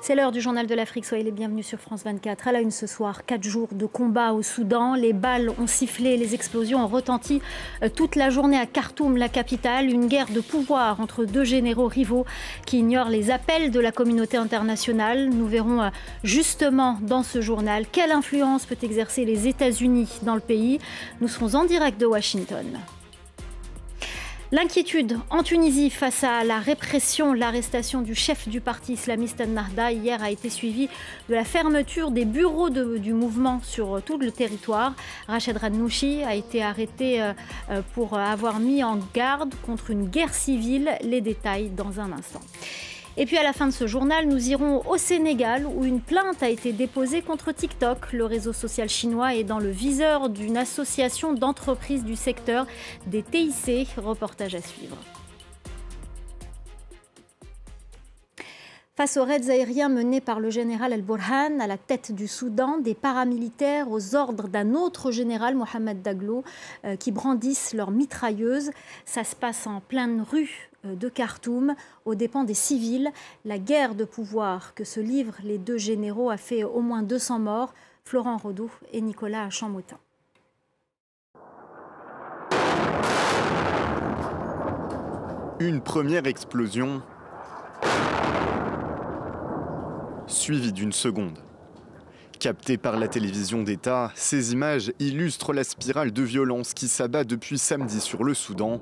C'est l'heure du journal de l'Afrique. Soyez les bienvenus sur France 24. À la une ce soir, 4 jours de combat au Soudan. Les balles ont sifflé, les explosions ont retenti toute la journée à Khartoum, la capitale. Une guerre de pouvoir entre deux généraux rivaux qui ignorent les appels de la communauté internationale. Nous verrons justement dans ce journal quelle influence peut exercer les États-Unis dans le pays. Nous serons en direct de Washington. L'inquiétude en Tunisie face à la répression, l'arrestation du chef du parti islamiste Ennahda hier a été suivie de la fermeture des bureaux du mouvement sur tout le territoire. Rached Ghannouchi a été arrêté pour avoir mis en garde contre une guerre civile. Les détails dans un instant. Et puis à la fin de ce journal, nous irons au Sénégal où une plainte a été déposée contre TikTok. Le réseau social chinois est dans le viseur d'une association d'entreprises du secteur des TIC. Reportage à suivre. Face aux raids aériens menés par le général El-Burhan à la tête du Soudan, des paramilitaires aux ordres d'un autre général, Mohamed Daglo, qui brandissent leurs mitrailleuses. Ça se passe en pleine rue de Khartoum, aux dépens des civils. La guerre de pouvoir que se livrent les deux généraux a fait au moins 200 morts. Florent Rodeau et Nicolas Chammotin. Une première explosion, suivie d'une seconde. Captées par la télévision d'État, ces images illustrent la spirale de violence qui s'abat depuis samedi sur le Soudan.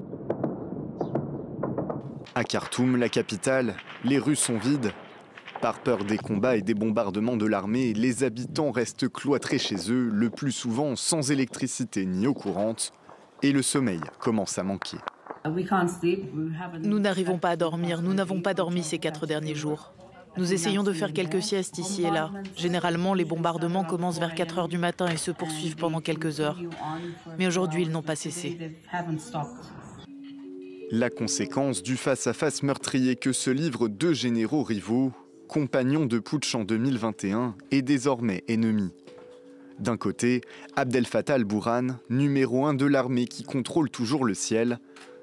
À Khartoum, la capitale, les rues sont vides. Par peur des combats et des bombardements de l'armée, les habitants restent cloîtrés chez eux, le plus souvent sans électricité ni eau courante, et le sommeil commence à manquer. Nous n'arrivons pas à dormir, nous n'avons pas dormi ces 4 derniers jours. Nous essayons de faire quelques siestes ici et là. Généralement, les bombardements commencent vers 4 heures du matin et se poursuivent pendant quelques heures. Mais aujourd'hui, ils n'ont pas cessé. La conséquence du face-à-face meurtrier que se livrent deux généraux rivaux, compagnons de putsch en 2021 et désormais ennemis. D'un côté, Abdel Fattah al-Burhan, numéro 1 de l'armée qui contrôle toujours le ciel.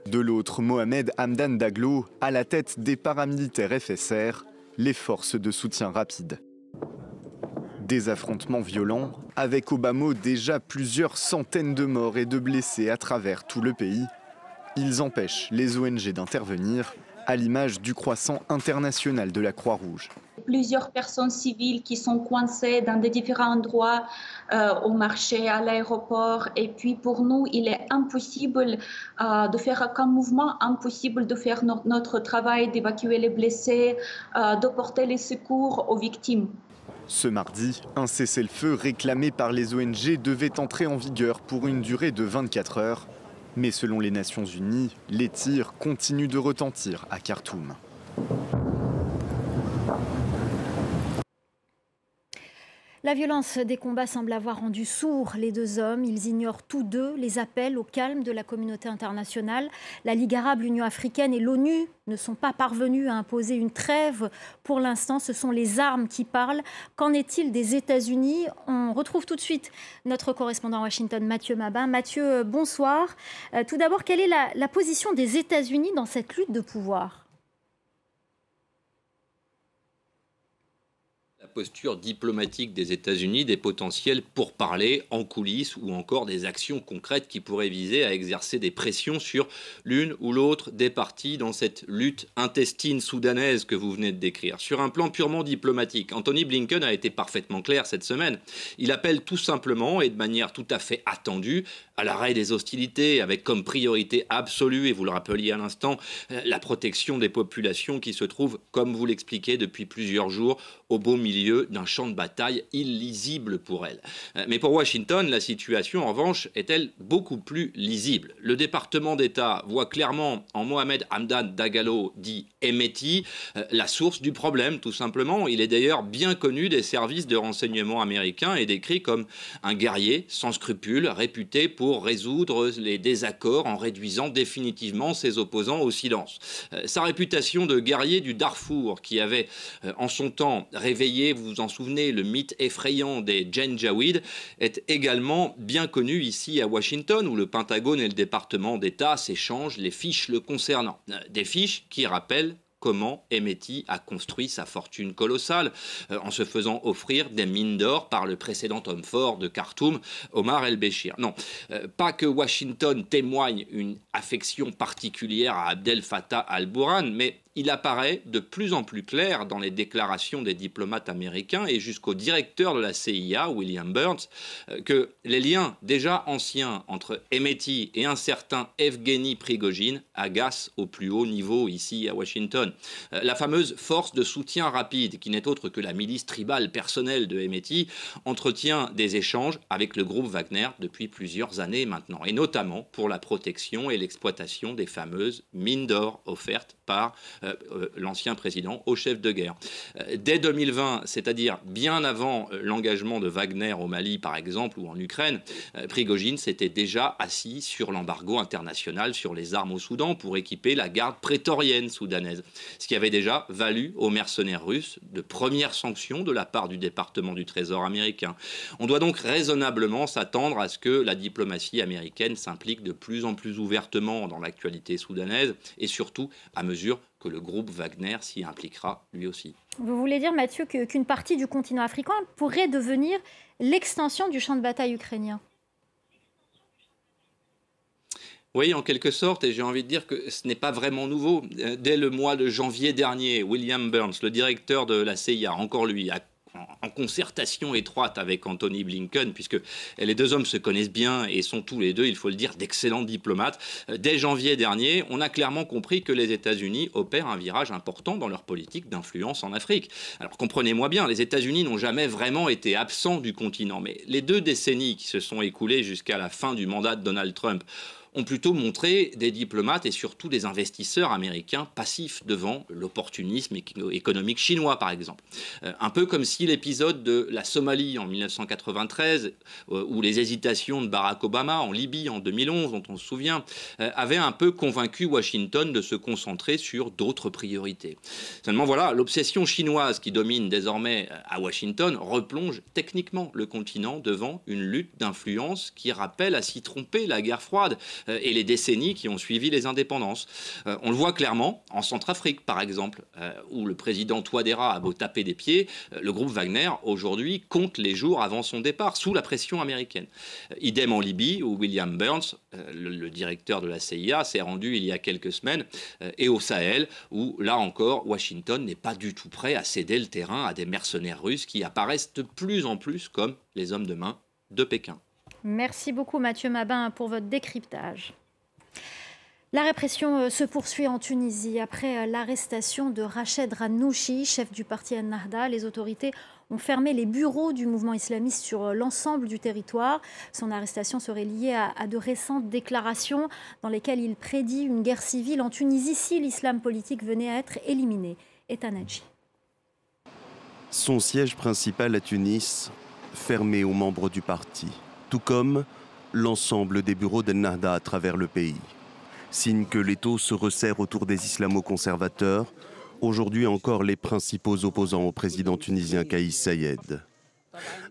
De l'autre, Mohamed Hamdan Daglo, à la tête des paramilitaires FSR, les forces de soutien rapide. Des affrontements violents, avec au bas mot déjà plusieurs centaines de morts et de blessés à travers tout le pays. Ils empêchent les ONG d'intervenir, à l'image du croissant international de la Croix-Rouge. Plusieurs personnes civiles qui sont coincées dans des différents endroits, au marché, à l'aéroport. Et puis pour nous, il est impossible de faire aucun mouvement, impossible de faire notre travail, d'évacuer les blessés, de porter les secours aux victimes. Ce mardi, un cessez-le-feu réclamé par les ONG devait entrer en vigueur pour une durée de 24 heures. Mais selon les Nations Unies, les tirs continuent de retentir à Khartoum. La violence des combats semble avoir rendu sourds les deux hommes. Ils ignorent tous deux les appels au calme de la communauté internationale. La Ligue arabe, l'Union africaine et l'ONU ne sont pas parvenus à imposer une trêve. Pour l'instant, ce sont les armes qui parlent. Qu'en est-il des États-Unis? On retrouve tout de suite notre correspondant à Washington, Mathieu Mabin. Mathieu, bonsoir. Tout d'abord, quelle est la position des États-Unis dans cette lutte de pouvoir? Posture diplomatique des États-Unis, des potentiels pourparlers en coulisses ou encore des actions concrètes qui pourraient viser à exercer des pressions sur l'une ou l'autre des parties dans cette lutte intestine soudanaise que vous venez de décrire. Sur un plan purement diplomatique, Anthony Blinken a été parfaitement clair cette semaine. Il appelle tout simplement et de manière tout à fait attendue à l'arrêt des hostilités avec comme priorité absolue, et vous le rappeliez à l'instant, la protection des populations qui se trouvent, comme vous l'expliquez depuis plusieurs jours, au beau milieu d'un champ de bataille illisible pour elles. Mais pour Washington, la situation, en revanche, est-elle beaucoup plus lisible. Le département d'État voit clairement en Mohamed Hamdan Dagalo, dit Hemeti, la source du problème, tout simplement. Il est d'ailleurs bien connu des services de renseignement américains et décrit comme un guerrier sans scrupules, réputé pour résoudre les désaccords en réduisant définitivement ses opposants au silence. Sa réputation de guerrier du Darfour, qui avait en son temps réveillé, vous vous en souvenez, le mythe effrayant des Janjaweed, est également bien connu ici à Washington, où le Pentagone et le département d'État s'échangent les fiches le concernant. Des fiches qui rappellent comment Hemeti a construit sa fortune colossale en se faisant offrir des mines d'or par le précédent homme fort de Khartoum, Omar el-Béchir. Non, pas que Washington témoigne une affection particulière à Abdel Fattah al-Burhan, mais il apparaît de plus en plus clair dans les déclarations des diplomates américains et jusqu'au directeur de la CIA, William Burns, que les liens déjà anciens entre Hemeti et un certain Evgeny Prigojine agacent au plus haut niveau ici à Washington. La fameuse force de soutien rapide, qui n'est autre que la milice tribale personnelle de Hemeti, entretient des échanges avec le groupe Wagner depuis plusieurs années maintenant, et notamment pour la protection et l'exploitation des fameuses mines d'or offertes par l'ancien président au chef de guerre. Dès 2020, c'est-à-dire bien avant l'engagement de Wagner au Mali par exemple ou en Ukraine, Prigojine s'était déjà assis sur l'embargo international sur les armes au Soudan pour équiper la garde prétorienne soudanaise, ce qui avait déjà valu aux mercenaires russes de premières sanctions de la part du département du Trésor américain. On doit donc raisonnablement s'attendre à ce que la diplomatie américaine s'implique de plus en plus ouvertement dans l'actualité soudanaise et surtout à mesure que le groupe Wagner s'y impliquera lui aussi. Vous voulez dire, Mathieu, qu'une partie du continent africain pourrait devenir l'extension du champ de bataille ukrainien ? Oui, en quelque sorte, et j'ai envie de dire que ce n'est pas vraiment nouveau. Dès le mois de janvier dernier, William Burns, le directeur de la CIA, encore lui, en concertation étroite avec Anthony Blinken, puisque les deux hommes se connaissent bien et sont tous les deux, il faut le dire, d'excellents diplomates. Dès janvier dernier, on a clairement compris que les États-Unis opèrent un virage important dans leur politique d'influence en Afrique. Alors comprenez-moi bien, les États-Unis n'ont jamais vraiment été absents du continent, mais les 2 décennies qui se sont écoulées jusqu'à la fin du mandat de Donald Trump ont plutôt montré des diplomates et surtout des investisseurs américains passifs devant l'opportunisme économique chinois, par exemple. Un peu comme si l'épisode de la Somalie en 1993 ou les hésitations de Barack Obama en Libye en 2011, dont on se souvient, avaient un peu convaincu Washington de se concentrer sur d'autres priorités. Seulement voilà, l'obsession chinoise qui domine désormais à Washington replonge techniquement le continent devant une lutte d'influence qui rappelle à s'y tromper la guerre froide et les décennies qui ont suivi les indépendances. On le voit clairement en Centrafrique, par exemple, où le président Touadéra a beau taper des pieds, le groupe Wagner, aujourd'hui, compte les jours avant son départ, sous la pression américaine. Idem en Libye, où William Burns, le directeur de la CIA, s'est rendu il y a quelques semaines, et au Sahel, où, là encore, Washington n'est pas du tout prêt à céder le terrain à des mercenaires russes qui apparaissent de plus en plus comme les hommes de main de Pékin. Merci beaucoup Mathieu Mabin pour votre décryptage. La répression se poursuit en Tunisie. Après l'arrestation de Rached Ghannouchi, chef du parti Ennahda, les autorités ont fermé les bureaux du mouvement islamiste sur l'ensemble du territoire. Son arrestation serait liée à de récentes déclarations dans lesquelles il prédit une guerre civile en Tunisie si l'islam politique venait à être éliminé. Ethan Hadji. Son siège principal à Tunis, fermé aux membres du parti, tout comme l'ensemble des bureaux d'Ennahda à travers le pays. Signe que l'étau se resserre autour des islamo-conservateurs, aujourd'hui encore les principaux opposants au président tunisien Kais Saied.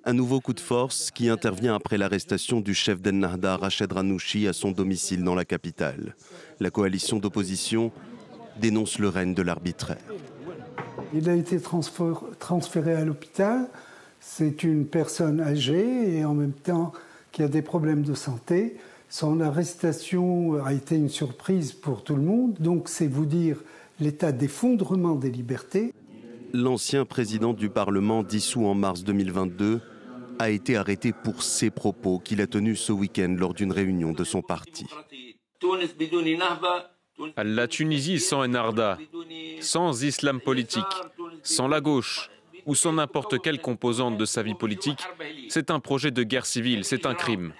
Un nouveau coup de force qui intervient après l'arrestation du chef d'Ennahda, Rached Ghannouchi, à son domicile dans la capitale. La coalition d'opposition dénonce le règne de l'arbitraire. Il a été transféré à l'hôpital. C'est une personne âgée et en même temps qui a des problèmes de santé. Son arrestation a été une surprise pour tout le monde. Donc c'est vous dire l'état d'effondrement des libertés. L'ancien président du Parlement, dissous en mars 2022, a été arrêté pour ses propos qu'il a tenus ce week-end lors d'une réunion de son parti. La Tunisie sans Ennahda, sans islam politique, sans la gauche ou sans n'importe quelle composante de sa vie politique, c'est un projet de guerre civile, c'est un crime.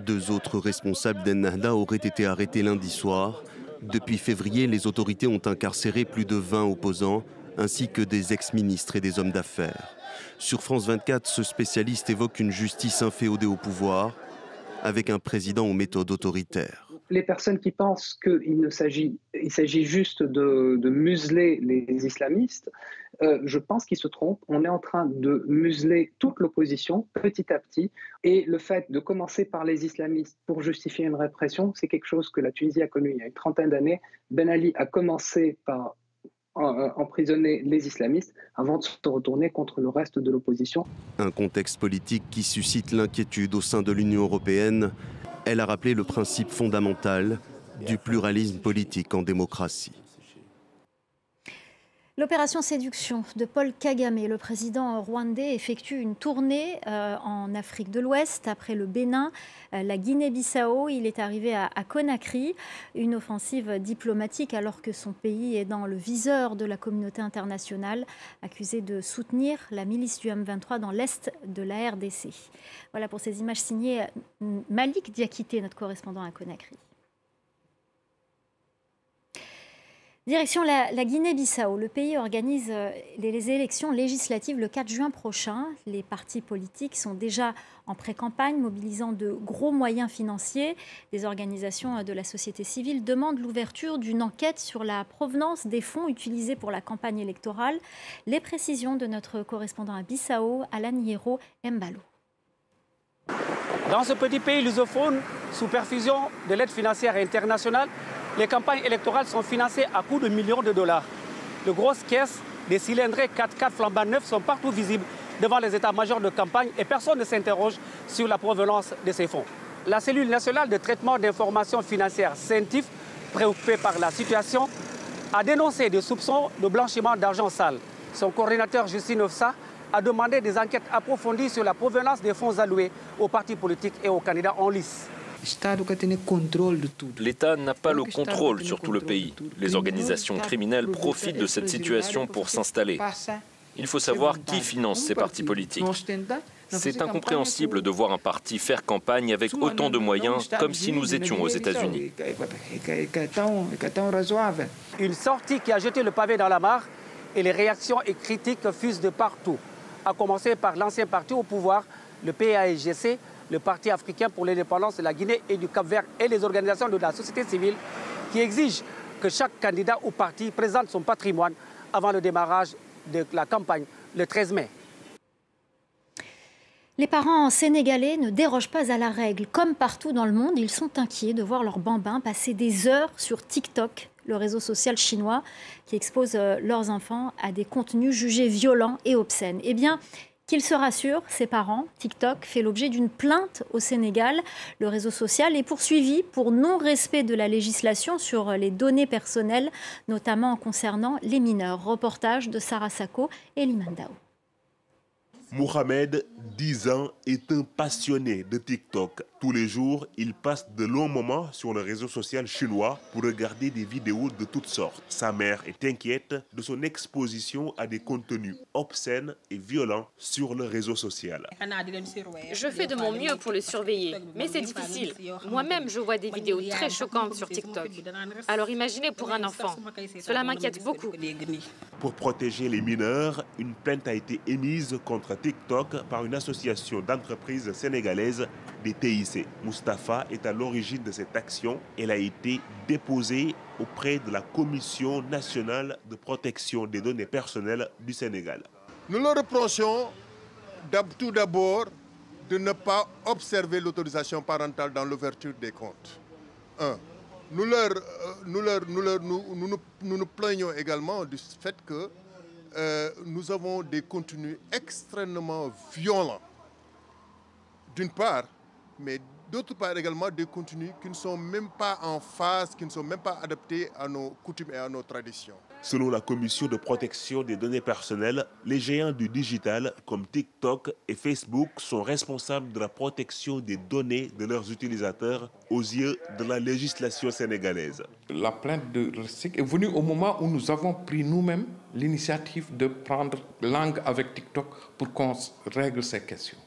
2 autres responsables d'Ennahda auraient été arrêtés lundi soir. Depuis février, les autorités ont incarcéré plus de 20 opposants, ainsi que des ex-ministres et des hommes d'affaires. Sur France 24, ce spécialiste évoque une justice inféodée au pouvoir, avec un président aux méthodes autoritaires. Les personnes qui pensent qu'il s'agit juste de museler les islamistes, je pense qu'ils se trompent. On est en train de museler toute l'opposition petit à petit. Et le fait de commencer par les islamistes pour justifier une répression, c'est quelque chose que la Tunisie a connu il y a une trentaine d'années. Ben Ali a commencé par emprisonner les islamistes avant de se retourner contre le reste de l'opposition. Un contexte politique qui suscite l'inquiétude au sein de l'Union européenne. Elle a rappelé le principe fondamental du pluralisme politique en démocratie. L'opération séduction de Paul Kagame, le président rwandais, effectue une tournée en Afrique de l'Ouest. Après le Bénin, la Guinée-Bissau, il est arrivé à Conakry. Une offensive diplomatique alors que son pays est dans le viseur de la communauté internationale, accusé de soutenir la milice du M23 dans l'est de la RDC. Voilà pour ces images signées Malik Diakité, notre correspondant à Conakry. Direction la Guinée-Bissau. Le pays organise les élections législatives le 4 juin prochain. Les partis politiques sont déjà en pré-campagne, mobilisant de gros moyens financiers. Des organisations de la société civile demandent l'ouverture d'une enquête sur la provenance des fonds utilisés pour la campagne électorale. Les précisions de notre correspondant à Bissau, Alan Hiro Mbalo. Dans ce petit pays lusophone, sous perfusion de l'aide financière internationale, les campagnes électorales sont financées à coups de millions de dollars. De grosses caisses, des cylindrés 4x4 flambant neufs sont partout visibles devant les états-majors de campagne et personne ne s'interroge sur la provenance de ces fonds. La cellule nationale de traitement d'informations financières, CENTIF, préoccupée par la situation, a dénoncé des soupçons de blanchiment d'argent sale. Son coordinateur Justine Ofsa a demandé des enquêtes approfondies sur la provenance des fonds alloués aux partis politiques et aux candidats en lice. L'État n'a pas le contrôle sur tout le pays. Les organisations criminelles profitent de cette situation pour s'installer. Il faut savoir qui finance ces partis politiques. C'est incompréhensible de voir un parti faire campagne avec autant de moyens, comme si nous étions aux États-Unis. Une sortie qui a jeté le pavé dans la mare et les réactions et critiques fusent de partout. À commencer par l'ancien parti au pouvoir, le PAIGC, le Parti africain pour l'indépendance de la Guinée et du Cap-Vert et les organisations de la société civile qui exigent que chaque candidat ou parti présente son patrimoine avant le démarrage de la campagne le 13 mai. Les parents sénégalais ne dérogent pas à la règle. Comme partout dans le monde, ils sont inquiets de voir leurs bambins passer des heures sur TikTok, le réseau social chinois qui expose leurs enfants à des contenus jugés violents et obscènes. Eh bien, qu'ils se rassurent, ces parents, TikTok fait l'objet d'une plainte au Sénégal. Le réseau social est poursuivi pour non-respect de la législation sur les données personnelles, notamment concernant les mineurs. Reportage de Sarah Sako et Limandao. Mohamed, 10 ans, est un passionné de TikTok. Tous les jours, il passe de longs moments sur le réseau social chinois pour regarder des vidéos de toutes sortes. Sa mère est inquiète de son exposition à des contenus obscènes et violents sur le réseau social. Je fais de mon mieux pour le surveiller, mais c'est difficile. Moi-même, je vois des vidéos très choquantes sur TikTok. Alors imaginez pour un enfant. Cela m'inquiète beaucoup. Pour protéger les mineurs, une plainte a été émise contre TikTok par une association d'entreprises sénégalaises, des TIC. Mustapha est à l'origine de cette action. Elle a été déposée auprès de la Commission nationale de protection des données personnelles du Sénégal. Nous leur reprochons tout d'abord de ne pas observer l'autorisation parentale dans l'ouverture des comptes. Nous nous plaignons également du fait que nous avons des contenus extrêmement violents, d'une part, mais d'autre part également des contenus qui ne sont même pas en phase, qui ne sont même pas adaptés à nos coutumes et à nos traditions. Selon la Commission de protection des données personnelles, les géants du digital comme TikTok et Facebook sont responsables de la protection des données de leurs utilisateurs aux yeux de la législation sénégalaise. La plainte de RSIC est venue au moment où nous avons pris nous-mêmes l'initiative de prendre langue avec TikTok pour qu'on règle ces questions.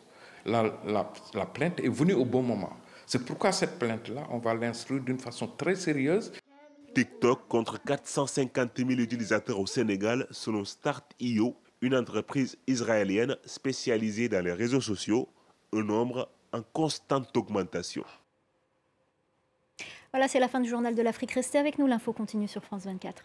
La plainte est venue au bon moment. C'est pourquoi cette plainte-là, on va l'instruire d'une façon très sérieuse. TikTok contre 450 000 utilisateurs au Sénégal, selon Start.io, une entreprise israélienne spécialisée dans les réseaux sociaux, un nombre en constante augmentation. Voilà, c'est la fin du journal de l'Afrique. Restez avec nous, l'info continue sur France 24.